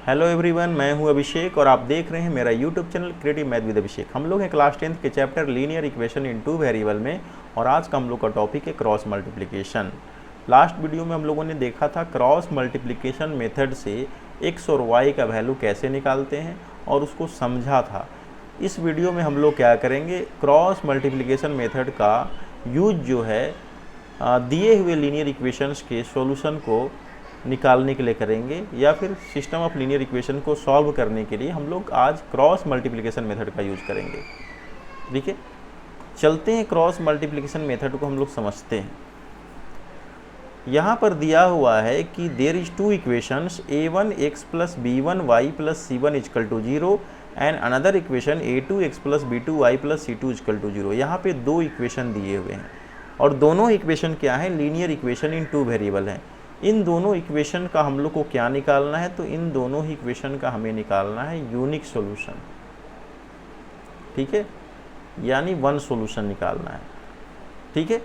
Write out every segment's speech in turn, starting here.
Hello everyone, मैं हूं अभिषेक और आप देख रहे हैं मेरा YouTube channel creative math with Abhishek. हम लोग हैं क्लास 10th के chapter linear equation in two variable में और आज का हम लोग का टॉपिक है क्रॉस मल्टीप्लिकेशन। लास्ट वीडियो में हम लोगों ने देखा था क्रॉस मल्टीप्लिकेशन मेथड से एक्स और वाई का वैल्यू कैसे निकालते हैं और उसको समझा था। इस वीडियो में हम लोग क्या करेंगे, क्रॉस मल्टीप्लिकेशन मेथड का यूज जो है दिए हुए लीनियर इक्वेशंस के सॉल्यूशन को निकालने के लिए करेंगे या फिर सिस्टम ऑफ लीनियर इक्वेशन को सॉल्व करने के लिए हम लोग आज क्रॉस मल्टीप्लिकेशन मेथड का यूज करेंगे। ठीक है, चलते हैं क्रॉस मल्टीप्लिकेशन मेथड को हम लोग समझते हैं। यहाँ पर दिया हुआ है कि there is two equations a1x plus b1y plus c1 equal to 0 and another equation a2x plus b2y plus c2 equal to 0। यहाँ पे दो इक्वेशन दिए हुए हैं और दोनों इक्वेशन क्या है, linear equation in two variable हैं। इन दोनों इक्वेशन का हम लोग को क्या निकालना है, तो इन दोनों ही इक्वेशन का हमें निकालना है यूनिक सॉल्यूशन। ठीक है, यानी वन सॉल्यूशन निकालना है। ठीक है,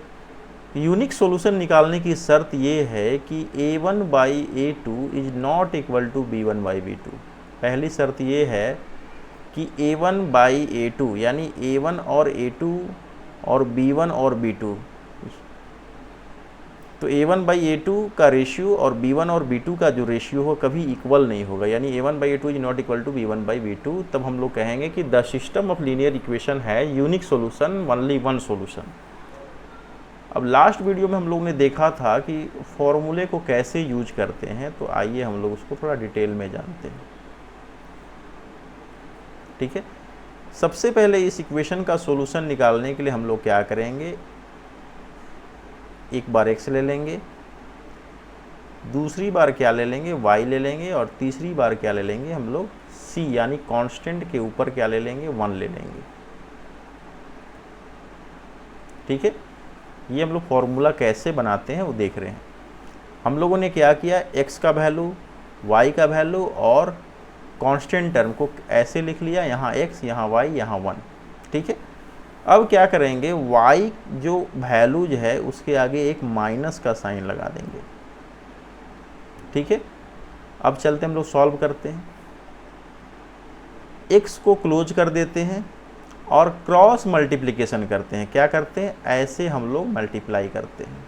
यूनिक सॉल्यूशन निकालने की शर्त ये है कि a1 by a2 is not equal to b1 by b2। पहली शर्त ये है कि a1 बाई a2 यानी a1 और a2 और b1 और b2, तो a1 बाई a2 का रेशियो और b1 और b2 का जो रेशियो हो कभी इक्वल नहीं होगा, यानी a1 by a2 is not equal to b1 by b2। तब हम लोग कहेंगे कि the system of linear equation है unique solution, only one solution. अब लास्ट वीडियो में हम लोग ने देखा था कि फॉर्मूले को कैसे यूज करते हैं, तो आइए हम लोग उसको थोड़ा डिटेल में जानते हैं। ठीक है, सबसे पहले इस इक्वेशन का सॉल्यूशन निकालने के लिए हम लोग क्या करेंगे, एक बार x ले लेंगे, दूसरी बार क्या ले लेंगे, y ले लेंगे और तीसरी बार क्या ले लेंगे हम लोग c यानी कांस्टेंट के ऊपर क्या ले लेंगे, 1 ले लेंगे। ठीक है, ये हम लोग फॉर्मूला कैसे बनाते हैं वो देख रहे हैं। हम लोगों ने क्या किया, x का वैल्यू, y का वैल्यू और कांस्टेंट टर्म को ऐसे लिख लिया, यहाँ x यहाँ y यहाँ 1। ठीक है, अब क्या करेंगे, y जो वैल्यूज है उसके आगे एक माइनस का साइन लगा देंगे। ठीक है, अब चलते हम लोग सॉल्व करते हैं। x को क्लोज कर देते हैं और क्रॉस मल्टीप्लिकेशन करते हैं। क्या करते हैं, ऐसे हम लोग मल्टीप्लाई करते हैं,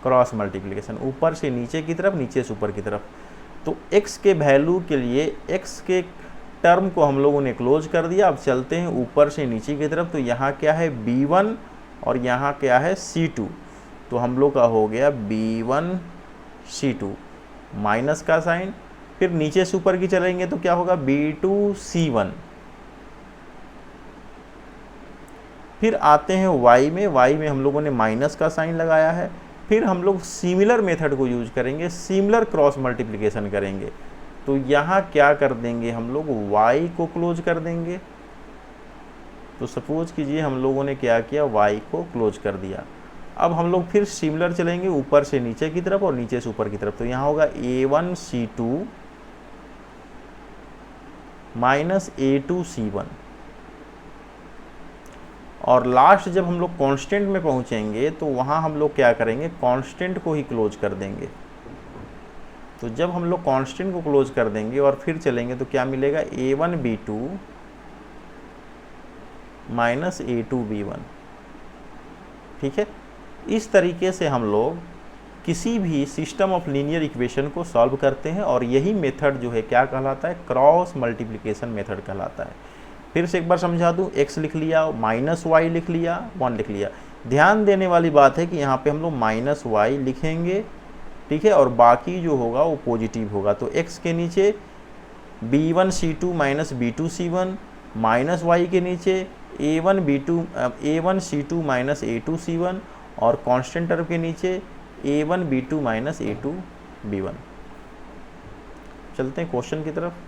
क्रॉस मल्टीप्लिकेशन, ऊपर से नीचे की तरफ, नीचे से ऊपर की तरफ। तो x के वैल्यू के लिए x के टर्म को हम लोगों ने क्लोज कर दिया। अब चलते हैं ऊपर से नीचे की तरफ, तो यहाँ क्या है b1 और यहाँ क्या है c2, तो हम लोग का हो गया b1 c2 माइनस का साइन। फिर नीचे से ऊपर की चलेंगे तो क्या होगा b2 c1। फिर आते हैं y में हम लोगों ने माइनस का साइन लगाया है। फिर हम लोग सिमिलर मेथड को यूज करेंगे, सिमिलर क्रॉस मल्टीप्लिकेशन करेंगे। तो यहाँ क्या कर देंगे, हम लोग y को क्लोज कर देंगे। तो सपोज कीजिए हम लोगों ने क्या किया, y को क्लोज कर दिया। अब हम लोग फिर सिमिलर चलेंगे ऊपर से नीचे की तरफ और नीचे से ऊपर की तरफ। तो यहाँ होगा a1 c2 minus a2 c1। और लास्ट जब हम लोग कांस्टेंट में पहुँचेंगे तो वहाँ हम लोग क्या करेंगे, कांस्टेंट को ही क्लोज कर देंगे। तो जब हम लोग कांस्टेंट को क्लोज कर देंगे और फिर चलेंगे तो क्या मिलेगा, a1 b2 minus a2 b1। ठीक है, इस तरीके से हम लोग किसी भी सिस्टम ऑफ लीनियर इक्वेशन को सॉल्व करते हैं और यही मेथड जो है क्या कहलाता है, क्रॉस मल्टीप्लिकेशन मेथड कहलाता है। फिर से एक बार समझा दूं, x लिख लिया, माइनस y लिख लिया, 1 लिख लिया। ध्यान देने वाली बात है कि यहाँ पे हम लोग माइनस y लिखेंगे। ठीक है, और बाकी जो होगा वो पॉजिटिव होगा। तो x के नीचे b1 c2 minus b2 c1 minus y के नीचे a1 c2 minus a2 c1 और कांस्टेंट टर्म के नीचे a1 b2 minus a2 b1। चलते हैं क्वेश्चन की तरफ।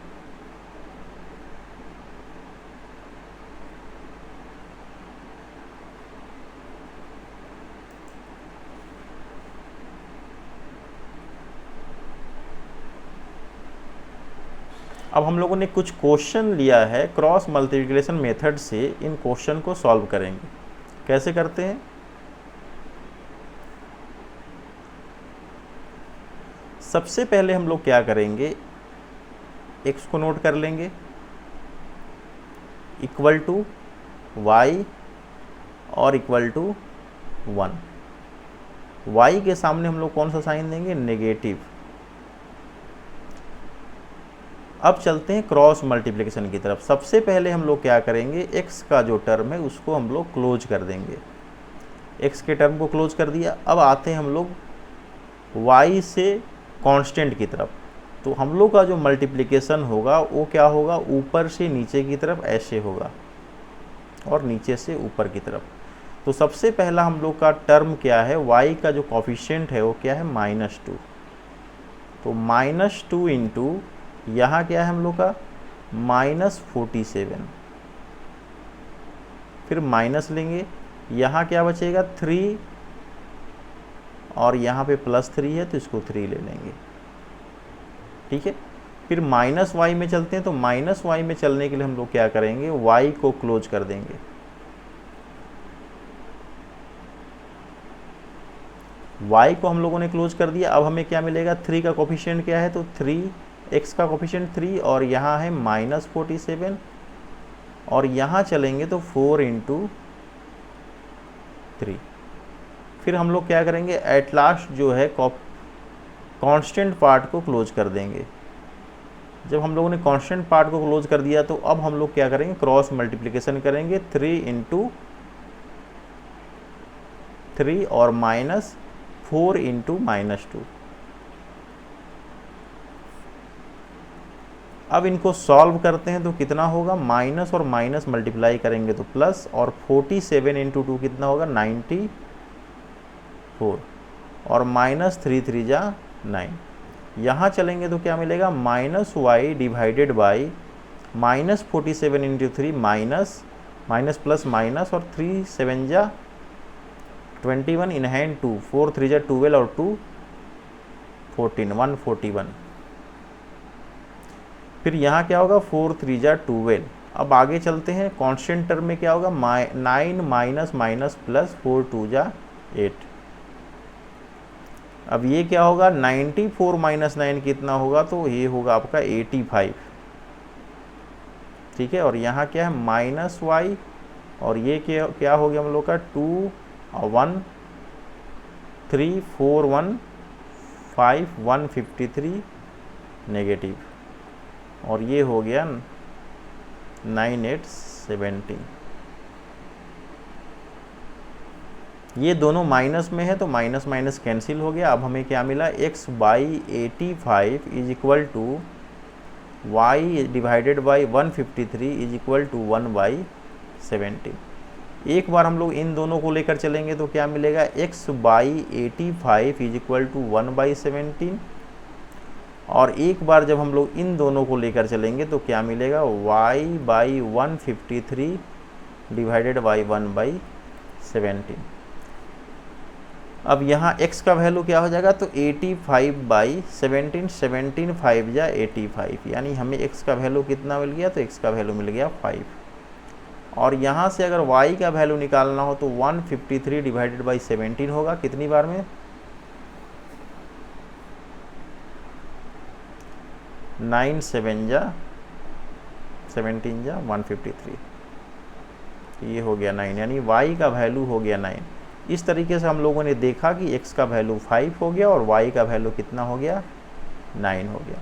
अब हम लोगों ने कुछ क्वेश्चन लिया है क्रॉस मल्टीप्लिकेशन मेथड से, इन क्वेश्चन को सॉल्व करेंगे। कैसे करते हैं, सबसे पहले हम लोग क्या करेंगे, x को नोट कर लेंगे इक्वल टू y और इक्वल टू 1। y के सामने हम लोग कौन सा साइन देंगे, नेगेटिव। अब चलते हैं क्रॉस मल्टीप्लिकेशन की तरफ। सबसे पहले हम लोग क्या करेंगे, x का जो टर्म है उसको हम लोग क्लोज कर देंगे। x के टर्म को क्लोज कर दिया। अब आते हैं हम लोग y से कांस्टेंट की तरफ। तो हम लोग का जो मल्टीप्लिकेशन होगा वो क्या होगा, ऊपर से नीचे की तरफ ऐसे होगा और नीचे से ऊपर की तरफ। तो सबसे पहला हम लोग का टर्म क्या है, y का जो कोफिशिएंट है वो क्या है, -2। तो -2 इंटू यहाँ क्या है हम लोग का -47, फिर माइनस लेंगे, यहाँ क्या बचेगा 3 और यहाँ पे +3 है तो इसको 3 ले लेंगे, ठीक है। फिर -y में चलते हैं। तो -y में चलने के लिए हम लोग क्या करेंगे, y को क्लोज कर देंगे। y को हम लोगों ने क्लोज कर दिया। अब हमें क्या मिलेगा, 3 का कोफिशिएंट क्या है, तो 3, x का कोफिशिएंट 3 और यहाँ है -47 और यहाँ चलेंगे तो 4 इंटू 3। फिर हम लोग क्या करेंगे, एट लास्ट जो है कांस्टेंट पार्ट को क्लोज कर देंगे। जब हम लोगों ने कांस्टेंट पार्ट को क्लोज कर दिया तो अब हम लोग क्या करेंगे, क्रॉस मल्टीप्लिकेशन करेंगे। 3 इंटू 3 और -4 इंटू -2। अब इनको सॉल्व करते हैं तो कितना होगा, माइनस और माइनस मल्टीप्लाई करेंगे तो प्लस, और 47 इंटू 2 कितना होगा, 94 और -3 3 जा 9। यहाँ चलेंगे तो क्या मिलेगा, -y divided by -47 into 3 minus plus minus और 3 7 जा 21 इन हैंड 2, 4 3 जा 12 और 2 14, 141। फिर यहाँ क्या होगा, 4 3 जा 12। अब आगे चलते हैं, कांस्टेंट टर्म में क्या होगा, 9 माइनस माइनस प्लस 4 2 जा 8। अब ये क्या होगा, 94 माइनस 9 कितना होगा, तो ये होगा आपका 85, ठीक है। और यहाँ क्या है, -y और ये क्या हो गया हम लोग का 2 1 3 4 1 5 153 नेगेटिव, और ये हो गया 9 8 17। ये दोनों माइनस में है तो माइनस माइनस कैंसिल हो गया। अब हमें क्या मिला, x/85 is equal to y divided by 153 is equal to 1/17। एक बार हम लोग इन दोनों को लेकर चलेंगे तो क्या मिलेगा, x/85 इज इक्वल टू 1/17, और एक बार जब हम लोग इन दोनों को लेकर चलेंगे तो क्या मिलेगा, y/153 डिवाइडेड बाई 1/17। अब यहाँ x का वैल्यू क्या हो जाएगा, तो 85/17, 17 5 जा 85, यानी हमें x का वैल्यू कितना मिल गया, तो x का वैल्यू मिल गया 5। और यहाँ से अगर y का वैल्यू निकालना हो तो 153 डिवाइडेड बाई 17 होगा, कितनी बार में, 9 7 जा 17 जा 153, ये हो गया 9, यानी y का वैल्यू हो गया 9। इस तरीके से हम लोगों ने देखा कि x का वैल्यू 5 हो गया और y का वैल्यू कितना हो गया, 9 हो गया।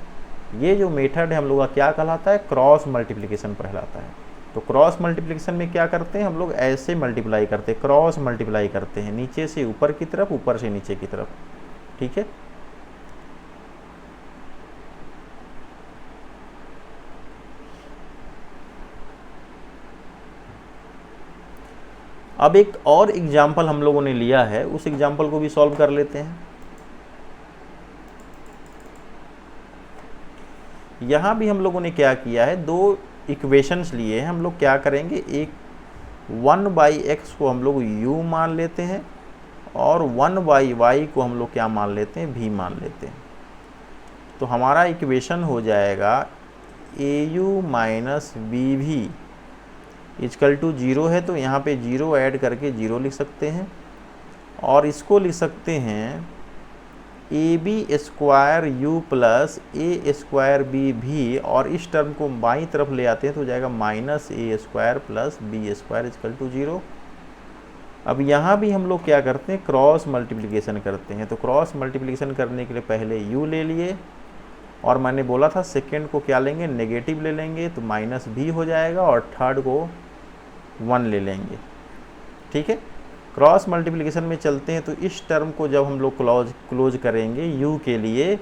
ये जो मेथड है हम लोग का क्या कहलाता है, क्रॉस मल्टीप्लिकेशन कहलाता है। तो क्रॉस मल्टीप्लिकेशन में क्या करते हैं हम लोग, ऐसे मल्टीप्लाई करते हैं, क्रॉस मल्टीप्लाई करते हैं, नीचे से ऊपर की तरफ, ऊपर से नीचे की तरफ, ठीक है। अब एक और एग्जाम्पल हम लोगों ने लिया है, उस एग्जाम्पल को भी सॉल्व कर लेते हैं। यहाँ भी हम लोगों ने क्या किया है, दो इक्वेशंस लिए हैं। हम लोग क्या करेंगे, एक 1/x को हम लोग u मान लेते हैं और 1/y को हम लोग क्या मान लेते हैं, v मान लेते हैं। तो हमारा इक्वेशन हो जाएगा au minus bv equal to 0 है, तो यहाँ पे 0 ऐड करके 0 लिख सकते हैं, और इसको लिख सकते हैं A B square u plus A square B भी, और इस टर्म को बाईं तरफ ले आते हैं तो हो जाएगा minus A square plus B square equal to 0। अब यहाँ भी हम लोग क्या करते हैं, क्रॉस मल्टीप्लिकेशन करते हैं। तो क्रॉस मल्टीप्लिकेशन करने के लिए पहले u ले लिए, और मैंने बोला था सेकेंड को क्या लेंगे, नेगेटिव ले लेंगे, तो माइनस भी हो जाएगा, और थर्ड को 1 ले लेंगे। ठीक है, क्रॉस मल्टीप्लिकेशन में चलते हैं। तो इस टर्म को जब हम लोग क्लोज करेंगे u के लिए,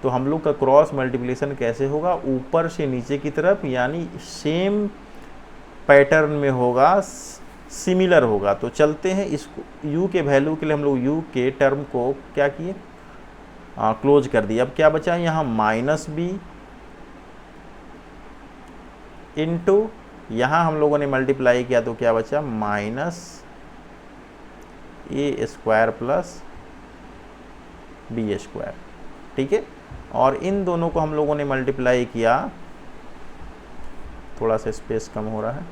तो हम लोग का क्रॉस मल्टीप्लिकेशन कैसे होगा, ऊपर से नीचे की तरफ, यानी सेम पैटर्न में होगा, सिमिलर होगा। तो चलते हैं, इसको u के वैल्यू के लिए हम लोग u के टर्म को क्या किए, क्लोज कर दिया। अब क्या बचा यहाँ, माइनस बी इंटू, यहाँ हम लोगों ने मल्टीप्लाई किया तो क्या बचा, minus A square plus B square. ठीक है, और इन दोनों को हम लोगों ने मल्टीप्लाई किया, थोड़ा सा स्पेस कम हो रहा है,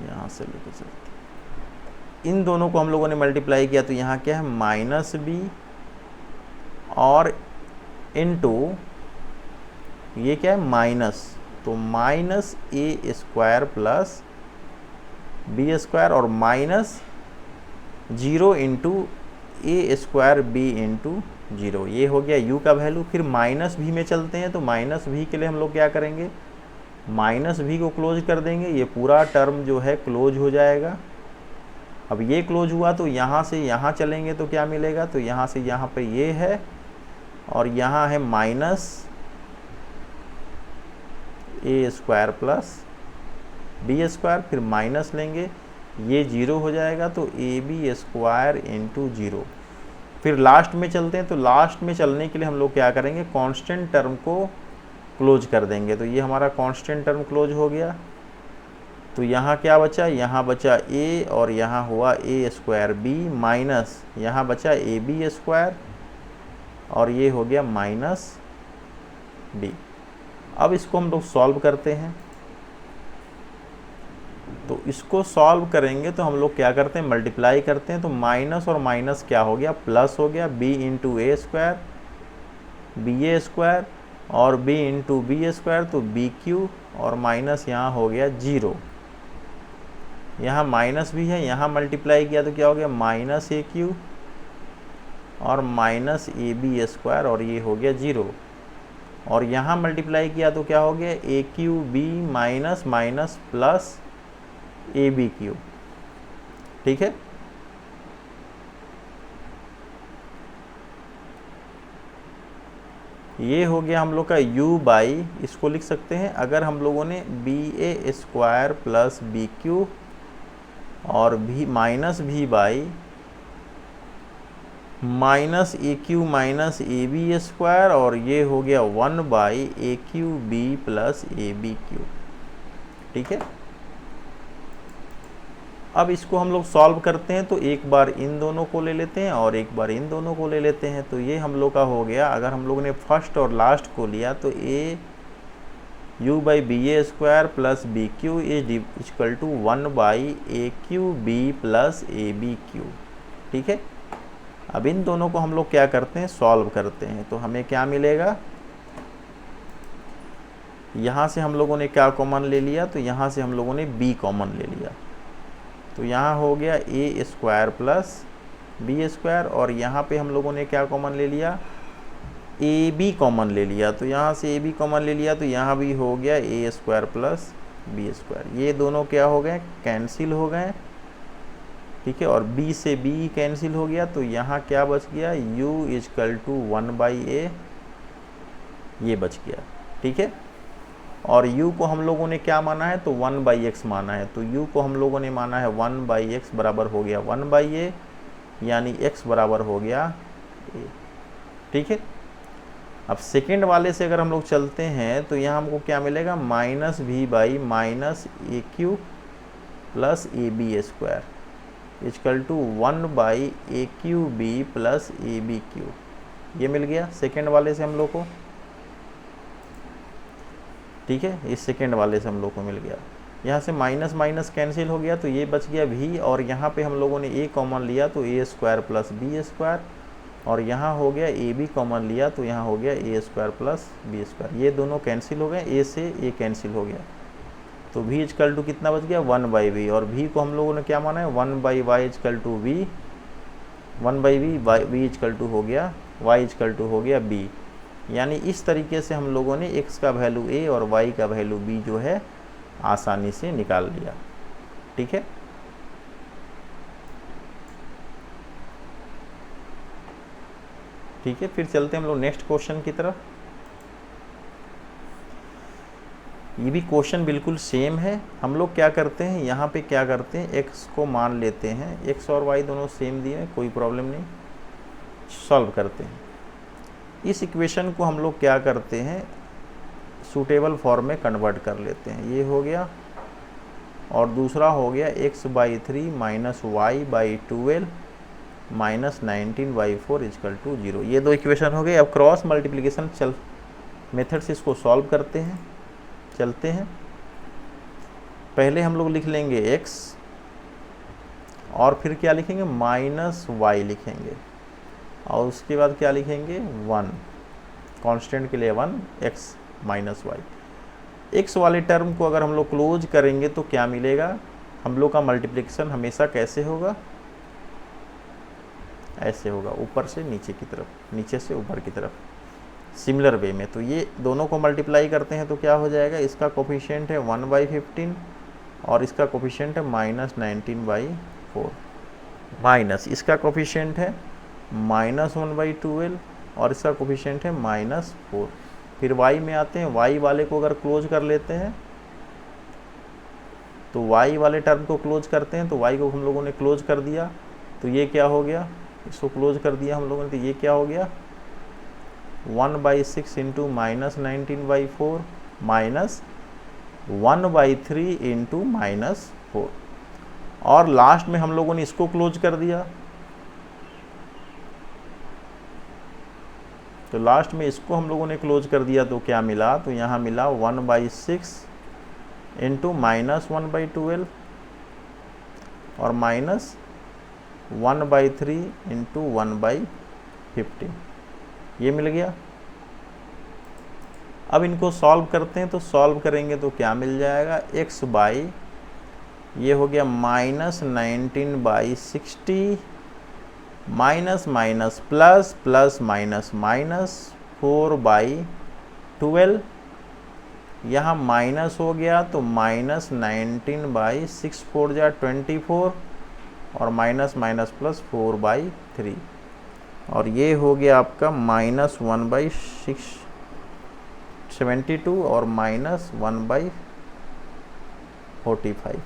यहाँ से लेके चलते, इन दोनों को हम लोगों ने मल्टीप्लाई किया तो यहाँ क्या है, माइनस बी, और इनटू ये क्या है, माइनस, तो minus A square plus B square, और माइनस 0 इंटू ए स्क्वायर बी इंटू 0। ये हो गया u का वैल्यू। फिर माइनस भी में चलते हैं, तो माइनस भी के लिए हम लोग क्या करेंगे, माइनस भी को क्लोज कर देंगे, ये पूरा टर्म जो है क्लोज हो जाएगा। अब ये क्लोज हुआ तो यहाँ से यहाँ चलेंगे तो क्या मिलेगा, तो यहाँ से यहाँ पे ये है, और यहाँ है minus A square plus B square, फिर माइनस लेंगे, ये 0 हो जाएगा, तो ए बी स्क्वायर इंटू 0। फिर लास्ट में चलते हैं, तो लास्ट में चलने के लिए हम लोग क्या करेंगे, कांस्टेंट टर्म को क्लोज कर देंगे। तो ये हमारा कांस्टेंट टर्म क्लोज हो गया। तो यहाँ क्या बचा, यहाँ बचा a, और यहाँ हुआ ए स्क्वायर बी, माइनस यहाँ बचा ए बी स्क्वायर, और ये हो गया माइनस बी। अब इसको हम लोग सॉल्व करते हैं। तो इसको सॉल्व करेंगे तो हम लोग क्या करते हैं, मल्टीप्लाई करते हैं। तो माइनस और माइनस क्या हो गया, प्लस हो गया, b into A square B A square, और b इंटू बी स्क्वायर, तो बी क्यू, और माइनस यहाँ हो गया 0। यहाँ माइनस भी है, यहाँ मल्टीप्लाई किया तो क्या हो गया, माइनस ए क्यू और माइनस ए बी स्क्वायर, और ये हो गया 0। और यहाँ मल्टीप्लाई किया तो क्या हो गया, A Q B minus minus plus A B Q. ठीक है, ये हो गया हम लोग का u बाई, इसको लिख सकते हैं अगर हम लोगों ने B A square plus B Q और भी minus B by minus A Q minus A B square, और ये हो गया 1 by A Q B plus A B Q. ठीक है, अब इसको हम लोग सॉल्व करते हैं। तो एक बार इन दोनों को ले लेते हैं और एक बार इन दोनों को ले लेते हैं। तो ये हम लोग का हो गया, अगर हम लोगों ने फर्स्ट और लास्ट को लिया तो A U by B A square plus B Q is equal to 1 by A Q B plus A B Q. ठीक है, अब इन दोनों को हम लोग क्या करते हैं, सॉल्व करते हैं। तो हमें क्या मिलेगा, यहाँ से हम लोगों ने क्या कॉमन ले लिया, तो यहाँ से हम लोगों ने b कॉमन ले लिया। तो यहाँ हो गया ए स्क्वायर प्लस बी स्क्वायर, और यहाँ पे हम लोगों ने क्या कॉमन ले लिया, ए बी कॉमन ले लिया। तो यहाँ से ए बी कॉमन ले लिया, तो यहाँ भी हो गया ए स्क्वायर प्लस बी स्क्वायर। ये दोनों क्या हो गए, कैंसिल हो गए। ठीक है, और b से b कैंसिल हो गया, तो यहाँ क्या बच गया, u इजकल टू 1 बाई ए, ये बच गया। ठीक है, और u को हम लोगों ने क्या माना है, तो 1 बाई एक्स माना है। तो u को हम लोगों ने माना है 1 बाई एक्स बराबर हो गया 1 बाई ए, यानी x बराबर हो गया a। ठीक है, अब सेकेंड वाले से अगर हम लोग चलते हैं तो यहाँ हमको क्या मिलेगा, minus B by minus A Q plus A B square is equal to 1 by A Q B plus A B Q. ये मिल गया सेकेंड वाले से हम लोग को। ठीक है, इस सेकेंड वाले से हम लोग को मिल गया। यहाँ से माइनस माइनस कैंसिल हो गया तो ये बच गया v, और यहाँ पे हम लोगों ने a कॉमन लिया तो a square plus B square, और यहाँ हो गया ए बी कॉमन लिया तो यहाँ हो गया ए स्क्वायर प्लस बी स्क्वायर। ये दोनों कैंसिल हो गए, ए से ए कैंसिल हो गया, तो v इजकल टू कितना बच गया 1/v, और v को हम लोगों ने क्या माना है 1/y is equal to v, 1/v, v is equal to हो गया y इजकल टू हो गया b। यानी इस तरीके से हम लोगों ने x का वैल्यू a और y का वैल्यू b जो है आसानी से निकाल लिया। ठीक है, ठीक है, फिर चलते हैं हम लोग नेक्स्ट क्वेश्चन की तरफ। ये भी क्वेश्चन बिल्कुल सेम है। हम लोग क्या करते हैं, यहाँ पे क्या करते हैं, x को मान लेते हैं, x और y दोनों सेम दिए हैं, कोई प्रॉब्लम नहीं, सॉल्व करते हैं। इस इक्वेशन को हम लोग क्या करते हैं, सूटेबल फॉर्म में कन्वर्ट कर लेते हैं। ये हो गया, और दूसरा हो गया x/3 minus y/12 minus 19/4 is equal to 0। ये दो इक्वेशन हो गए। अब क्रॉस मल्टीप्लिकेशन मेथड से इसको सॉल्व करते हैं। चलते हैं, पहले हम लोग लिख लेंगे x, और फिर क्या लिखेंगे माइनस y लिखेंगे, और उसके बाद क्या लिखेंगे 1, कांस्टेंट के लिए 1 x माइनस y। x वाले टर्म को अगर हम लोग क्लोज करेंगे तो क्या मिलेगा, हम लोग का मल्टीप्लिकेशन हमेशा कैसे होगा, ऐसे होगा, ऊपर से नीचे की तरफ, नीचे से ऊपर की तरफ, सिमिलर वे में। तो ये दोनों को मल्टीप्लाई करते हैं तो क्या हो जाएगा, इसका कोफिशिएंट है 1/15 और इसका कोफिशिएंट है माइनस 19/4, माइनस इसका कोफिशिएंट है माइनस 1/12 और इसका कोफिशिएंट है -4। फिर y में आते हैं, y वाले को अगर क्लोज कर लेते हैं तो y वाले टर्म को क्लोज करते हैं, तो y को हम लोगों ने क्लोज कर दिया, तो ये क्या हो गया, इसको क्लोज कर दिया हम लोगों ने, तो ये क्या हो गया 1/6 इंटू माइनस 19/4 माइनस 1/3 इंटू -4, और लास्ट में हम लोगों ने इसको क्लोज कर दिया, तो लास्ट में इसको हम लोगों ने क्लोज कर दिया, तो क्या मिला, तो यहाँ मिला 1/6 इंटू माइनस 1/12 और माइनस 1/3 इंटू 1/15, ये मिल गया। अब इनको सॉल्व करते हैं, तो सॉल्व करेंगे तो क्या मिल जाएगा, x बाई ये हो गया minus 19/60 minus minus plus plus minus minus 4/12, यहाँ माइनस हो गया तो माइनस 19/6 4 जा 24 और माइनस माइनस प्लस 4/3, और ये हो गया आपका माइनस 1/672 और माइनस 1/45।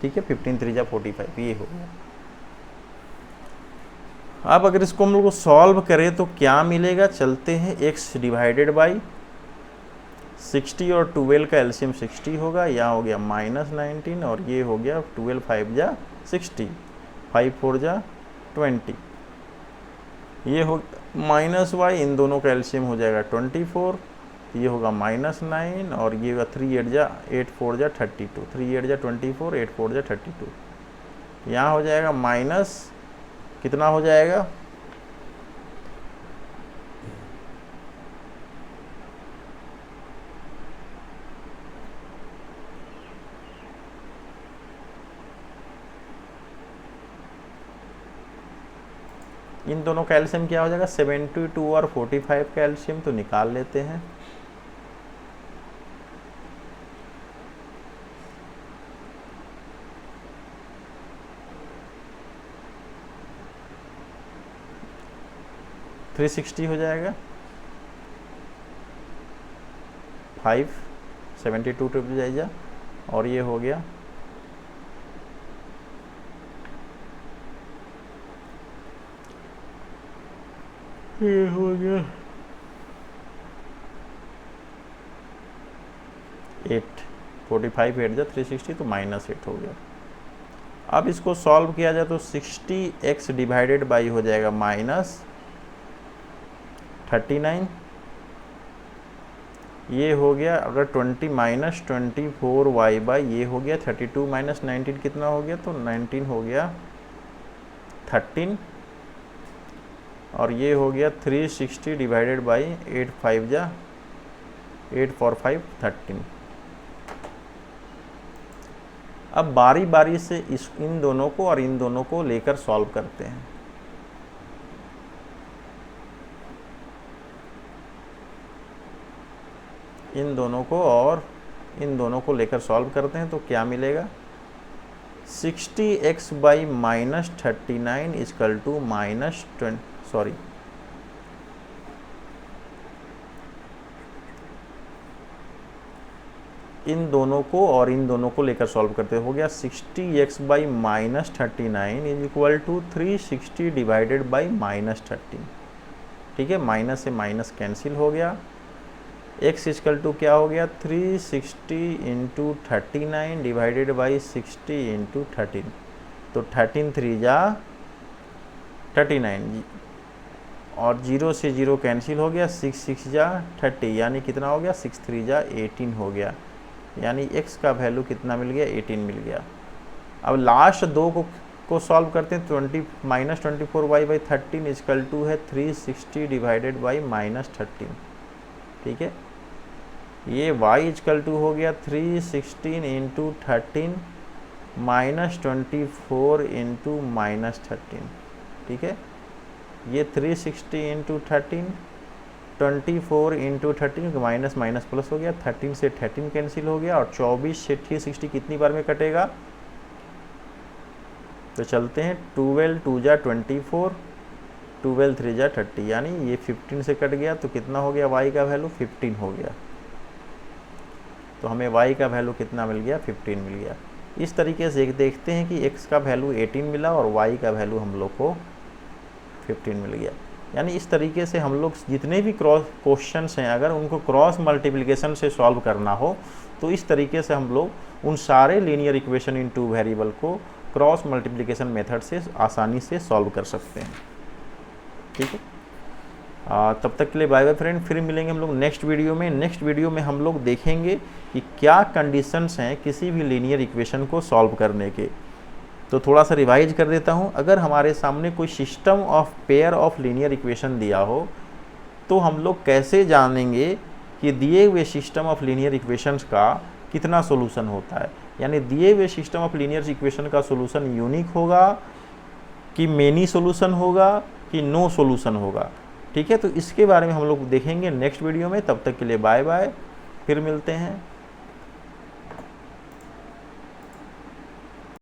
ठीक है, 15 3 जा 45, ये हो गया। अब अगर इसको हम लोग सॉल्व करें तो क्या मिलेगा, चलते हैं, x डिवाइडेड बाई 60 और 12 का एलसीएम 60 होगा, यहाँ हो गया माइनस 19 और ये हो गया 12 5 जा 60, 5 4 जा 20, ये हो माइनस y, इन दोनों का एलसीएम हो जाएगा 24, ये होगा -9 और ये होगा 3 8 जा 8 4 जा 32, 3 8 जा 24 8 4 जा 32, यहाँ हो जाएगा माइनस कितना हो जाएगा, इन दोनों का एलसीएम क्या हो जाएगा 72 और 45 का एलसीएम तो निकाल लेते हैं। थ्री 360 हो जाएगा, 5 72 ट्रिपल जाएगा, और ये हो गया ये हो गया 8 45 8 जा 360 तो -8 हो गया। अब इसको सॉल्व किया जाए तो 60x डिवाइडेड बाई हो जाएगा -39 ये हो गया अगर 20 माइनस 24y बाई ये हो गया 32 माइनस 19 कितना हो गया, तो 19 हो गया 13, और ये हो गया 360 डिवाइडेड बाई 8 5 जा 8 4 5 13। अब बारी बारी से इन दोनों को और इन दोनों को लेकर सॉल्व करते हैं। इन दोनों को और इन दोनों को लेकर सॉल्व करते हैं तो क्या मिलेगा, 60x by minus 39 is equal to minus इन दोनों को और इन दोनों को लेकर सॉल्व करते हो गया 60x by minus 39 is equal to 360 divided by minus 13। ठीक है, माइनस से माइनस कैंसिल हो गया, x इजकल टू क्या हो गया 360 इंटू 39 डिवाइडेड बाई 60 इंटू 13, तो 13 3 जा 39 और 0 से 0 कैंसिल हो गया, 6 6 जा 30 यानी कितना हो गया 6 3 जा 18 हो गया, यानी x का वैल्यू कितना मिल गया 18 मिल गया। अब लास्ट दो को सॉल्व करते हैं, 20 minus 24y by 13 is equal to है 360 डिवाइडेड बाई माइनस 13। ठीक है, ये y इजकल टू हो गया 316 इंटू 13 माइनस 24 इंटू माइनस 13। ठीक है, ये 360 into 13 24 into 13 minus minus plus हो गया, 13 से 13 कैंसिल हो गया और 24 से 360 कितनी बार में कटेगा, तो चलते हैं 12 2 जा 24 12 3 जा 30 यानी ये 15 से कट गया, तो कितना हो गया y का वैल्यू 15 हो गया। तो हमें y का वैल्यू कितना मिल गया 15 मिल गया। इस तरीके से देखते हैं कि x का वैल्यू 18 मिला और y का वैल्यू हम लोग को 15 मिल गया। यानी इस तरीके से हम लोग जितने भी क्रॉस क्वेश्चंस हैं अगर उनको क्रॉस मल्टीप्लिकेशन से सॉल्व करना हो तो इस तरीके से हम लोग उन सारे linear equation in two variable को क्रॉस मल्टीप्लिकेशन मेथड से आसानी से सॉल्व कर सकते हैं। ठीक है, तब तक के लिए बाय बाय फ्रेंड, फिर मिलेंगे हम लोग नेक्स्ट वीडियो में। नेक्स्ट वीडियो में हम लोग देखेंगे कि क्या कंडीशंस हैं किसी भी लीनियर इक्वेशन को सॉल्व करने के। तो थोड़ा सा रिवाइज कर देता हूँ, अगर हमारे सामने कोई system of pair of linear equation दिया हो तो हम लोग कैसे जानेंगे कि दिए हुए सिस्टम ऑफ लीनियर इक्वेशंस का कितना सोल्यूशन होता है। यानी दिए हुए सिस्टम ऑफ लीनियर इक्वेशन का सोल्यूशन यूनिक होगा कि मेनी सोल्यूशन होगा कि नो सोल्यूशन होगा। ठीक है, तो इसके बारे में हम लोग देखेंगे नेक्स्ट वीडियो में। तब तक के लिए बाय बाय, फिर मिलते हैं।